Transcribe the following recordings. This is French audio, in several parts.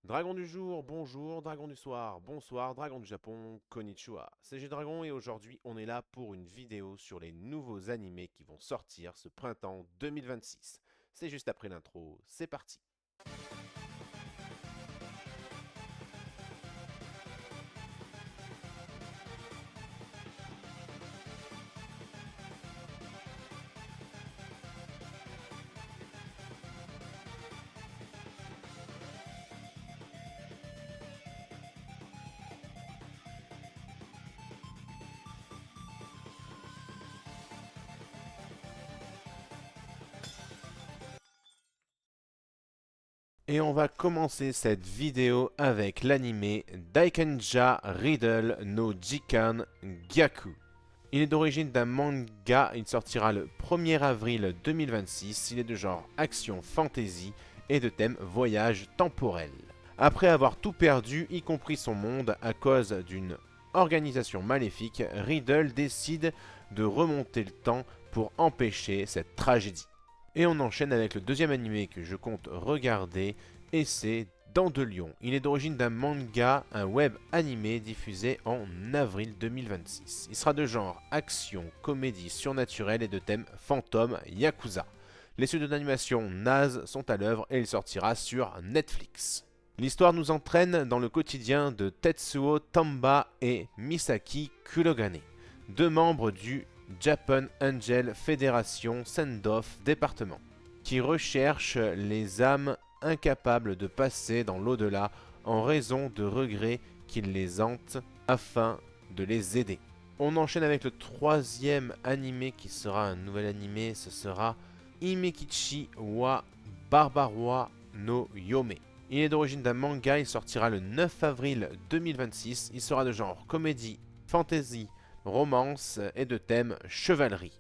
Dragon du jour, bonjour, dragon du soir, bonsoir, dragon du Japon, konnichiwa. C'est G-Dragon et aujourd'hui on est là pour une vidéo sur les nouveaux animés qui vont sortir ce printemps 2026. C'est juste après l'intro, c'est parti. Et on va commencer cette vidéo avec l'animé Daikenja Riddle no Jikan Gyaku. Il est d'origine d'un manga, il sortira le 1er avril 2026, il est de genre action fantasy et de thème voyage temporel. Après avoir tout perdu, y compris son monde, à cause d'une organisation maléfique, Riddle décide de remonter le temps pour empêcher cette tragédie. Et on enchaîne avec le deuxième animé que je compte regarder, et c'est Dents de Lion. Il est d'origine d'un manga, un web animé diffusé en avril 2026. Il sera de genre action, comédie surnaturelle et de thème fantôme yakuza. Les studios d'animation Naz sont à l'œuvre et il sortira sur Netflix. L'histoire nous entraîne dans le quotidien de Tetsuo Tamba et Misaki Kurogane, deux membres du Japan Angel Federation Send-Off département, qui recherchent les âmes incapables de passer dans l'au-delà en raison de regrets qui les hantent afin de les aider. On enchaîne avec le troisième animé qui sera un nouvel animé, ce sera Imekichi wa Barbaroi no Yome. Il est d'origine d'un manga, il sortira le 9 avril 2026, il sera de genre comédie, fantasy, romance et de thème chevalerie.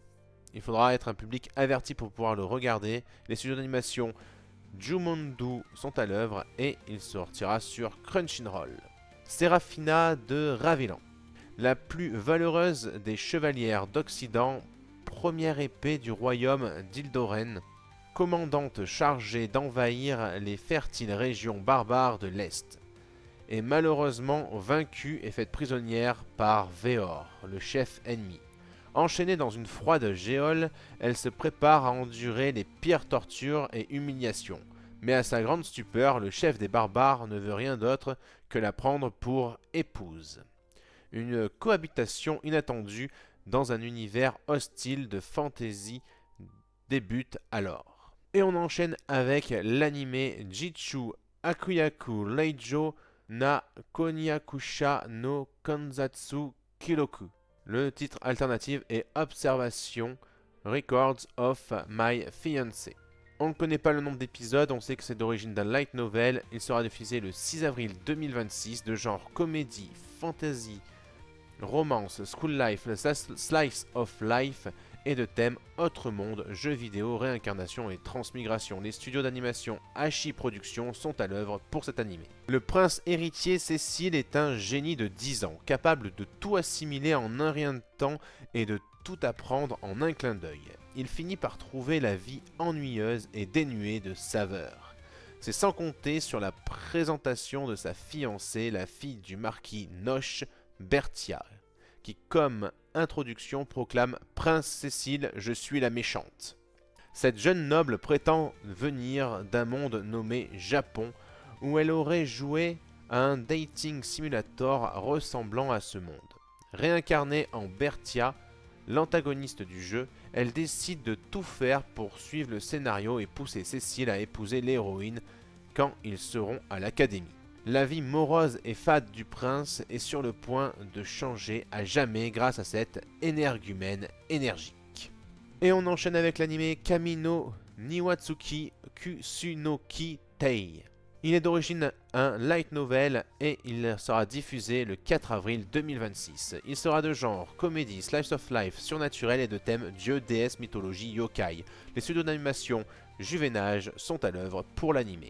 Il faudra être un public averti pour pouvoir le regarder. Les studios d'animation Jumondu sont à l'œuvre et il sortira sur Crunchyroll. Seraphina de Ravelan, la plus valeureuse des chevalières d'Occident, première épée du royaume d'Ildoren, commandante chargée d'envahir les fertiles régions barbares de l'Est, est malheureusement vaincue et faite prisonnière par Veor, le chef ennemi. Enchaînée dans une froide géole, elle se prépare à endurer les pires tortures et humiliations. Mais à sa grande stupeur, le chef des barbares ne veut rien d'autre que la prendre pour épouse. Une cohabitation inattendue dans un univers hostile de fantasy débute alors. Et on enchaîne avec l'anime Jitsu Akuyaku Leijo na Konyakusha no Kanzatsu Kiroku. Le titre alternatif est Observation Records of My Fiancé. On ne connaît pas le nombre d'épisodes, on sait que c'est d'origine d'un light novel. Il sera diffusé le 6 avril 2026, de genre comédie, fantasy, romance, school life, slice of life et de thèmes autre monde, jeux vidéo, réincarnation et transmigration. Les studios d'animation Hachi Productions sont à l'œuvre pour cet animé. Le prince héritier Cécile est un génie de 10 ans, capable de tout assimiler en un rien de temps et de tout apprendre en un clin d'œil. Il finit par trouver la vie ennuyeuse et dénuée de saveur. C'est sans compter sur la présentation de sa fiancée, la fille du marquis Noche, Bertia, qui, comme introduction, proclame Prince Cécile, je suis la méchante. Cette jeune noble prétend venir d'un monde nommé Japon, où elle aurait joué à un dating simulator ressemblant à ce monde. Réincarnée en Bertia, l'antagoniste du jeu, elle décide de tout faire pour suivre le scénario et pousser Cécile à épouser l'héroïne quand ils seront à l'académie. La vie morose et fade du prince est sur le point de changer à jamais grâce à cette énergumène énergique. Et on enchaîne avec l'anime Kamino Niwatsuki Kusunoki Tei. Il est d'origine un light novel et il sera diffusé le 4 avril 2026. Il sera de genre comédie, slice of life, surnaturel et de thème dieu, déesse, mythologie, yokai. Les studios d'animation Juvénage sont à l'œuvre pour l'anime.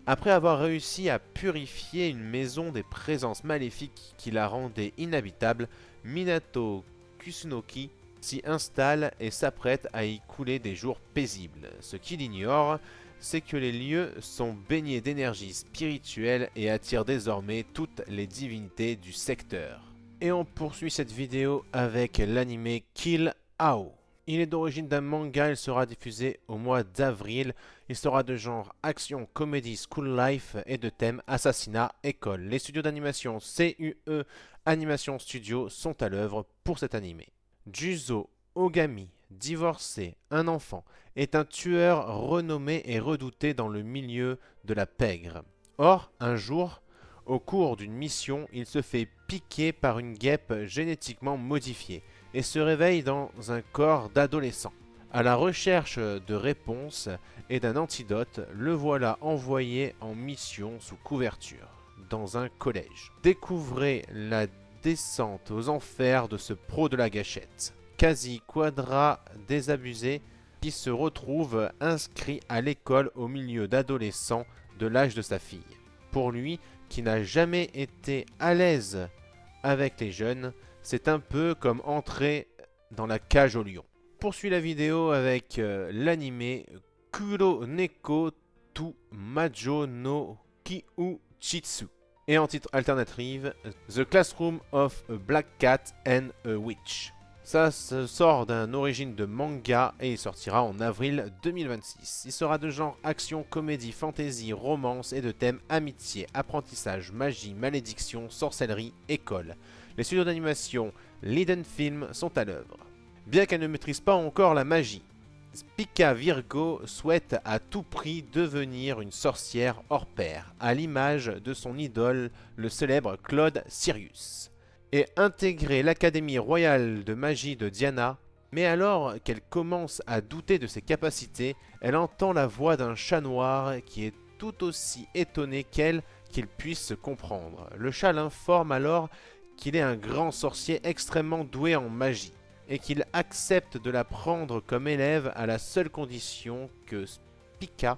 Après avoir réussi à purifier une maison des présences maléfiques qui la rendaient inhabitable, Minato Kusunoki s'y installe et s'apprête à y couler des jours paisibles. Ce qu'il ignore, c'est que les lieux sont baignés d'énergie spirituelle et attirent désormais toutes les divinités du secteur. Et on poursuit cette vidéo avec l'anime Kill Ao. Il est d'origine d'un manga, il sera diffusé au mois d'avril. Il sera de genre action, comédie, school life et de thème assassinat, école. Les studios d'animation CUE Animation Studio sont à l'œuvre pour cet anime. Juzo Ogami, divorcé, un enfant, est un tueur renommé et redouté dans le milieu de la pègre. Or, un jour, au cours d'une mission, il se fait piquer par une guêpe génétiquement modifiée et se réveille dans un corps d'adolescent. À la recherche de réponses et d'un antidote, le voilà envoyé en mission sous couverture, dans un collège. Découvrez la descente aux enfers de ce pro de la gâchette, quasi quadra désabusé, qui se retrouve inscrit à l'école au milieu d'adolescents de l'âge de sa fille. Pour lui, qui n'a jamais été à l'aise avec les jeunes, c'est un peu comme entrer dans la cage au lion. Poursuit la vidéo avec l'anime Kuro Neko to Majo no Kyuchitsu. Et en titre alternatif, The Classroom of a Black Cat and a Witch. Ça sort d'une origine de manga et il sortira en avril 2026. Il sera de genre action, comédie, fantasy, romance et de thème amitié, apprentissage, magie, malédiction, sorcellerie, école. Les studios d'animation Liden Film sont à l'œuvre. Bien qu'elle ne maîtrise pas encore la magie, Spica Virgo souhaite à tout prix devenir une sorcière hors pair, à l'image de son idole, le célèbre Claude Sirius, et intégrer l'Académie royale de magie de Diana. Mais alors qu'elle commence à douter de ses capacités, elle entend la voix d'un chat noir qui est tout aussi étonné qu'elle qu'il puisse se comprendre. Le chat l'informe alors qu'il est un grand sorcier extrêmement doué en magie, et qu'il accepte de la prendre comme élève à la seule condition que Spica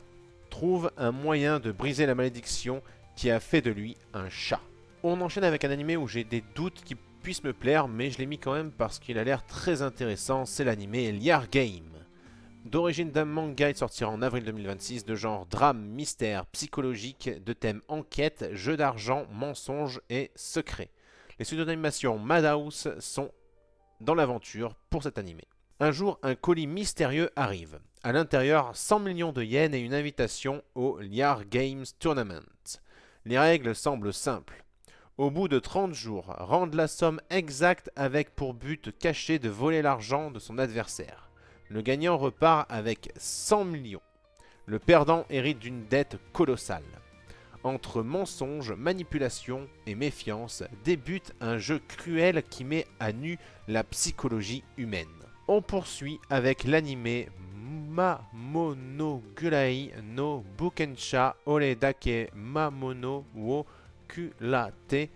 trouve un moyen de briser la malédiction qui a fait de lui un chat. On enchaîne avec un animé où j'ai des doutes qui puissent me plaire, mais je l'ai mis quand même parce qu'il a l'air très intéressant, c'est l'animé Liar Game. D'origine d'un manga, il sortira en avril 2026, de genre drame, mystère, psychologique, de thème enquête, jeu d'argent, mensonge et secret. Les studios d'animation Madhouse sont dans l'aventure pour cet animé. Un jour, un colis mystérieux arrive. À l'intérieur, 100 millions de yens et une invitation au Liar Games Tournament. Les règles semblent simples. Au bout de 30 jours, rendre la somme exacte avec pour but caché de voler l'argent de son adversaire. Le gagnant repart avec 100 millions. Le perdant hérite d'une dette colossale. Entre mensonges, manipulation et méfiance débute un jeu cruel qui met à nu la psychologie humaine. On poursuit avec l'anime Mamonogurai no Bukensha Oredake Mamono wo Kurate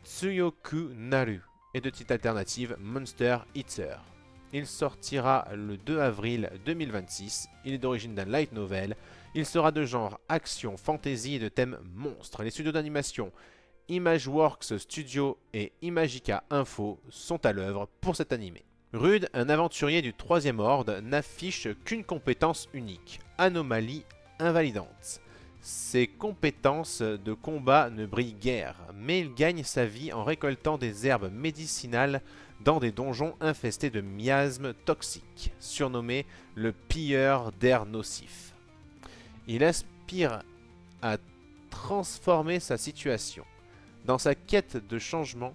Tsuyoku Naru et de titre alternative Monster Eater. Il sortira le 2 avril 2026. Il est d'origine d'un light novel. Il sera de genre action, fantasy et de thème monstre. Les studios d'animation Imageworks Studio et Imagica Info sont à l'œuvre pour cet animé. Rude, un aventurier du 3e ordre, n'affiche qu'une compétence unique, anomalie invalidante. Ses compétences de combat ne brillent guère, mais il gagne sa vie en récoltant des herbes médicinales dans des donjons infestés de miasmes toxiques, surnommé le pilleur d'air nocif. Il aspire à transformer sa situation. Dans sa quête de changement,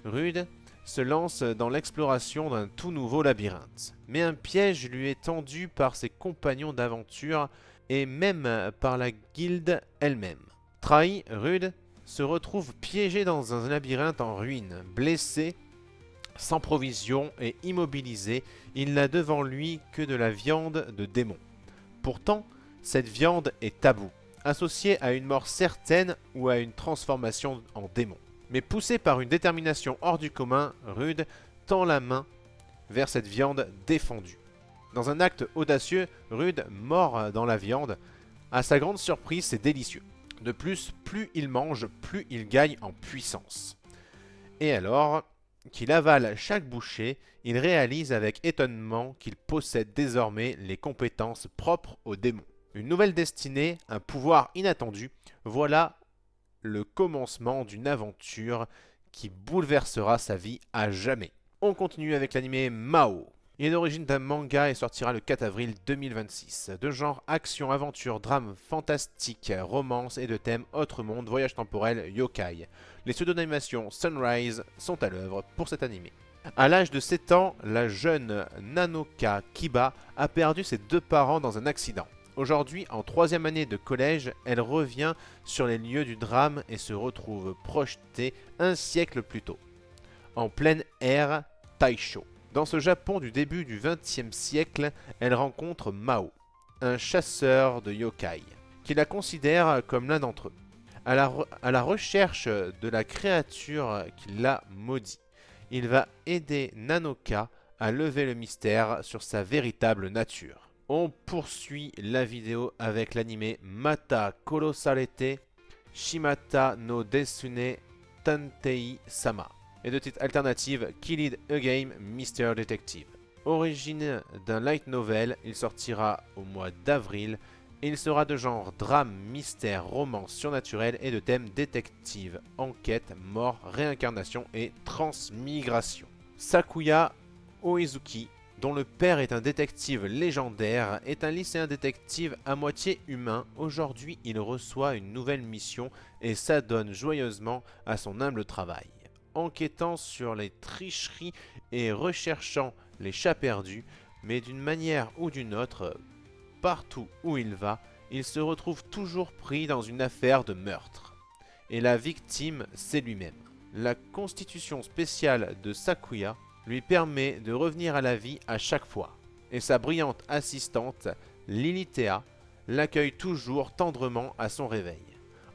Rude se lance dans l'exploration d'un tout nouveau labyrinthe. Mais un piège lui est tendu par ses compagnons d'aventure et même par la guilde elle-même. Trahi, Rude se retrouve piégé dans un labyrinthe en ruine, blessé, sans provision et immobilisé. Il n'a devant lui que de la viande de démon. Pourtant, cette viande est taboue, associée à une mort certaine ou à une transformation en démon. Mais poussé par une détermination hors du commun, Rude tend la main vers cette viande défendue. Dans un acte audacieux, Rude mord dans la viande. À sa grande surprise, c'est délicieux. De plus, plus il mange, plus il gagne en puissance. Et alors qu'il avale chaque bouchée, il réalise avec étonnement qu'il possède désormais les compétences propres aux démons. Une nouvelle destinée, un pouvoir inattendu, voilà le commencement d'une aventure qui bouleversera sa vie à jamais. On continue avec l'anime Mao. Il est d'origine d'un manga et sortira le 4 avril 2026. De genre action, aventure, drame, fantastique, romance et de thème autre monde, voyage temporel, yokai. Les studios d'animation Sunrise sont à l'œuvre pour cet animé. À l'âge de 7 ans, la jeune Nanoka Kiba a perdu ses deux parents dans un accident. Aujourd'hui, en 3e année de collège, elle revient sur les lieux du drame et se retrouve projetée un siècle plus tôt, en pleine ère Taisho. Dans ce Japon du début du XXe siècle, elle rencontre Mao, un chasseur de yokai, qui la considère comme l'un d'entre eux. À la recherche de la créature qui l'a maudit, il va aider Nanoka à lever le mystère sur sa véritable nature. On poursuit la vidéo avec l'anime Mata Korosarete Shimata no Desune Tantei Sama et de titre alternative Kill It Again Mr. Detective. Origine d'un light novel, il sortira au mois d'avril et il sera de genre drame, mystère, romance surnaturel et de thème détective, enquête, mort, réincarnation et transmigration. Sakuya Oizuki, dont le père est un détective légendaire, est un lycéen détective à moitié humain. Aujourd'hui, il reçoit une nouvelle mission et s'adonne joyeusement à son humble travail. Enquêtant sur les tricheries et recherchant les chats perdus, mais d'une manière ou d'une autre, partout où il va, il se retrouve toujours pris dans une affaire de meurtre. Et la victime, c'est lui-même. La constitution spéciale de Sakuya lui permet de revenir à la vie à chaque fois. Et sa brillante assistante, Lilitea, l'accueille toujours tendrement à son réveil.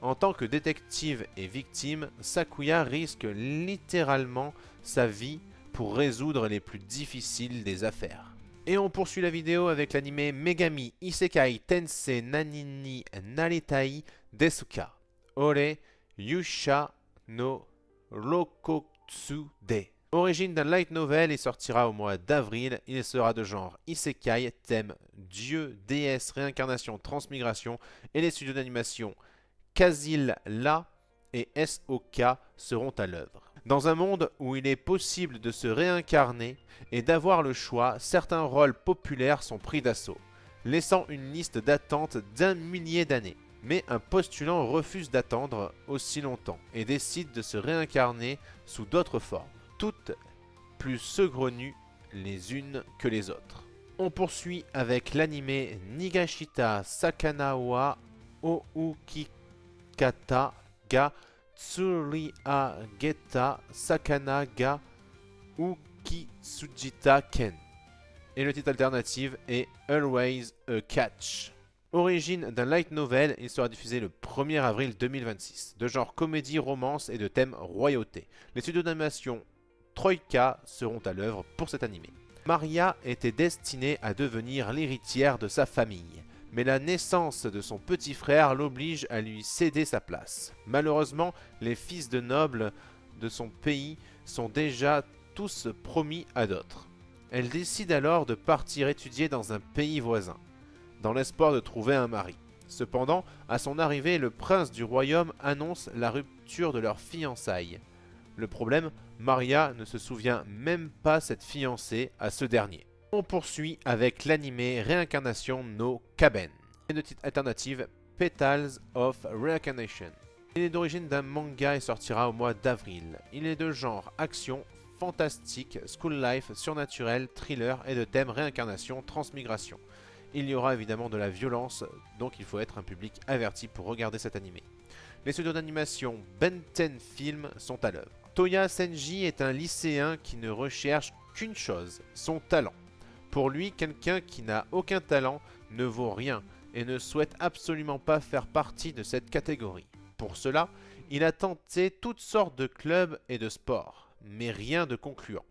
En tant que détective et victime, Sakuya risque littéralement sa vie pour résoudre les plus difficiles des affaires. Et on poursuit la vidéo avec l'anime Megami Isekai Tensei Nanini Naritai Desuka Ore Yusha no Rokotsu de. Origine d'un light novel et sortira au mois d'avril, il sera de genre Isekai, thème dieu, déesse, réincarnation, transmigration et les studios d'animation Kazilla et SOK seront à l'œuvre. Dans un monde où il est possible de se réincarner et d'avoir le choix, certains rôles populaires sont pris d'assaut, laissant une liste d'attente d'1 millier d'années. Mais un postulant refuse d'attendre aussi longtemps et décide de se réincarner sous d'autres formes, toutes plus saugrenues les unes que les autres. On poursuit avec l'anime Nigashita Sakanawa Oukikata ga Tsuriageta Sakana ga Ukitsujita Ken. Et le titre alternatif est Always a Catch. Origine d'un light novel, il sera diffusé le 1er avril 2026. De genre comédie, romance et de thème royauté. Les studios d'animation Troika seront à l'œuvre pour cet animé. Maria était destinée à devenir l'héritière de sa famille, mais la naissance de son petit frère l'oblige à lui céder sa place. Malheureusement, les fils de nobles de son pays sont déjà tous promis à d'autres. Elle décide alors de partir étudier dans un pays voisin, dans l'espoir de trouver un mari. Cependant, à son arrivée, le prince du royaume annonce la rupture de leur fiançailles. Le problème, Maria ne se souvient même pas s'être fiancée à ce dernier. On poursuit avec l'anime Réincarnation no Kaben, et de titre alternative Petals of Reincarnation. Il est d'origine d'un manga et sortira au mois d'avril. Il est de genre action, fantastique, school life, surnaturel, thriller et de thème réincarnation, transmigration. Il y aura évidemment de la violence, donc il faut être un public averti pour regarder cet animé. Les studios d'animation Benten Film sont à l'œuvre. Toya Senji est un lycéen qui ne recherche qu'une chose, son talent. Pour lui, quelqu'un qui n'a aucun talent ne vaut rien et ne souhaite absolument pas faire partie de cette catégorie. Pour cela, il a tenté toutes sortes de clubs et de sports, mais rien de concluant.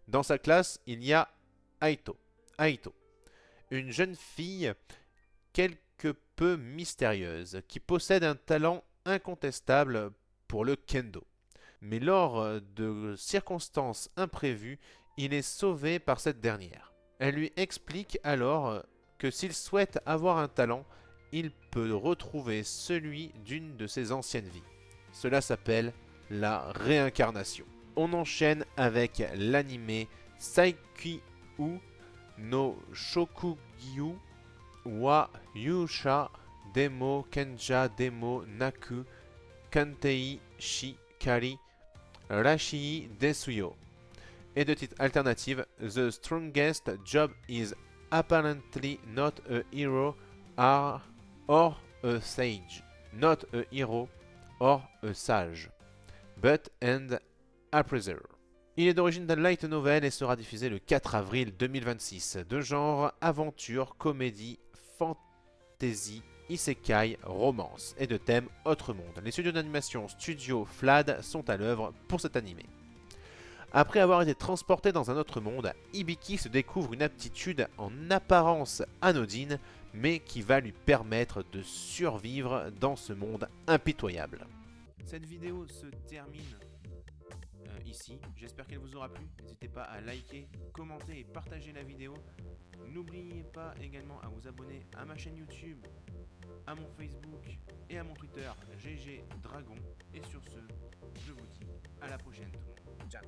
Dans sa classe, il y a Aito, une jeune fille quelque peu mystérieuse qui possède un talent incontestable pour le kendo. Mais lors de circonstances imprévues, il est sauvé par cette dernière. Elle lui explique alors que s'il souhaite avoir un talent, il peut retrouver celui d'une de ses anciennes vies. Cela s'appelle la réincarnation. On enchaîne avec l'anime Saikyu no Shokugyu wa Yusha Demo Kenja Demo Naku Kantei Shikari Rashii Desuyo. Et de titre alternative, The strongest job is apparently not a hero or a sage. Not a hero or a sage, but and appraiser. Il est d'origine d'un light novel et sera diffusé le 4 avril 2026, de genre aventure, comédie, fantasy, isekai, romance et de thème autre monde. Les studios d'animation Studio Flad sont à l'œuvre pour cet animé. Après avoir été transporté dans un autre monde, Hibiki se découvre une aptitude en apparence anodine, mais qui va lui permettre de survivre dans ce monde impitoyable. Cette vidéo se termine ici. J'espère qu'elle vous aura plu. N'hésitez pas à liker, commenter et partager la vidéo. N'oubliez pas également à vous abonner à ma chaîne YouTube, à mon Facebook et à mon Twitter GG Dragon. Et sur ce, je vous dis à la prochaine tout le monde. Ciao.